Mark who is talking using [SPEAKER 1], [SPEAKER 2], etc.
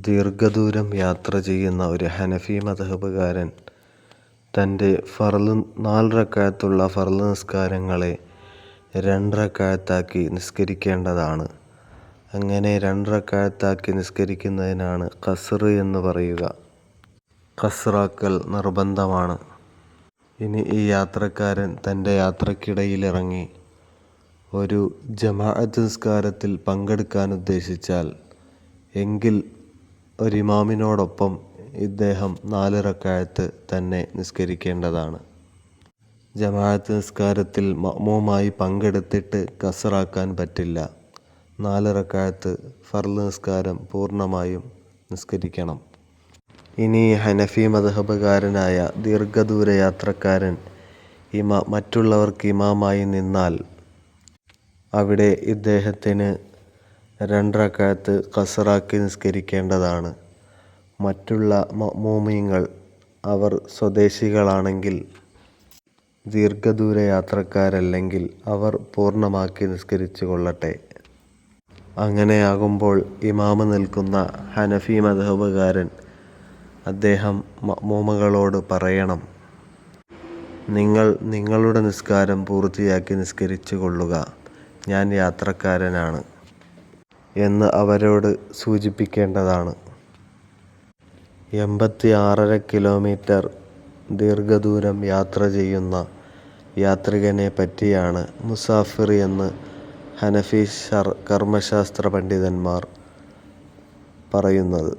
[SPEAKER 1] ദീർഘദൂരം യാത്ര ചെയ്യുന്ന ഒരു ഹനഫി മദ്ഹബുകാരൻ തൻ്റെ 4 റക്അത്തുള്ള ഫർള് നിസ്കാരങ്ങളെ 2 റക്അത്താക്കി നിസ്കരിക്കേണ്ടതാണ്. അങ്ങനെ 2 റക്അത്താക്കി നിസ്കരിക്കുന്നതിനാണ് ഖസ്ർ എന്ന് പറയുക. ഖസ്റാക്കൽ നിർബന്ധമാണ്. ഇനി ഈ യാത്രക്കാരൻ തൻ്റെ യാത്രക്കിടയിലിറങ്ങി ഒരു ജമാഅത്ത് നിസ്കാരത്തിൽ പങ്കെടുക്കാൻ ഉദ്ദേശിച്ചാൽ എങ്കിൽ ഒരിമാമിനോടൊപ്പം ഇദ്ദേഹം 4 റക്അത്ത് തന്നെ നിസ്കരിക്കേണ്ടതാണ്. ജമാഅത്ത് നിസ്കാരത്തിൽ മഅ്മൂമായി പങ്കെടുത്തിട്ട് ഖസ്റാക്കാൻ പറ്റില്ല. 4 റക്അത്ത് ഫർള് നിസ്കാരം പൂർണ്ണമായും നിസ്കരിക്കണം. ഇനി ഹനഫി മദ്ഹബുകാരനായ ദീർഘദൂര യാത്രക്കാരൻ മറ്റുള്ളവർക്ക് ഇമാമായി നിന്നാൽ അവിടെ ഇദ്ദേഹത്തിന് 2 റക്അത്ത് ഖസ്റാക്കി നിസ്കരിക്കേണ്ടതാണ്. മറ്റുള്ള മഅ്മൂമീങ്ങൾ അവർ സ്വദേശികളാണെങ്കിൽ, ദീർഘദൂര യാത്രക്കാരല്ലെങ്കിൽ അവർ പൂർണ്ണമാക്കി നിസ്കരിച്ചു കൊള്ളട്ടെ. അങ്ങനെയാകുമ്പോൾ ഇമാമ് നിൽക്കുന്ന ഹനഫി മദ്ഹബുകാരൻ അദ്ദേഹം മഅ്മൂമുകളോട് പറയണം, നിങ്ങൾ നിങ്ങളുടെ നിസ്കാരം പൂർത്തിയാക്കി നിസ്കരിച്ചു കൊള്ളുക, ഞാൻ യാത്രക്കാരനാണ് എന്ന് അവരോട് സൂചിപ്പിക്കേണ്ടതാണ്. 86.5 കിലോമീറ്റർ ദീർഘദൂരം യാത്ര ചെയ്യുന്ന യാത്രികനെ പറ്റിയാണ് മുസാഫിർ എന്ന് ഹനഫി കർമ്മശാസ്ത്ര പണ്ഡിതന്മാർ പറയുന്നത്.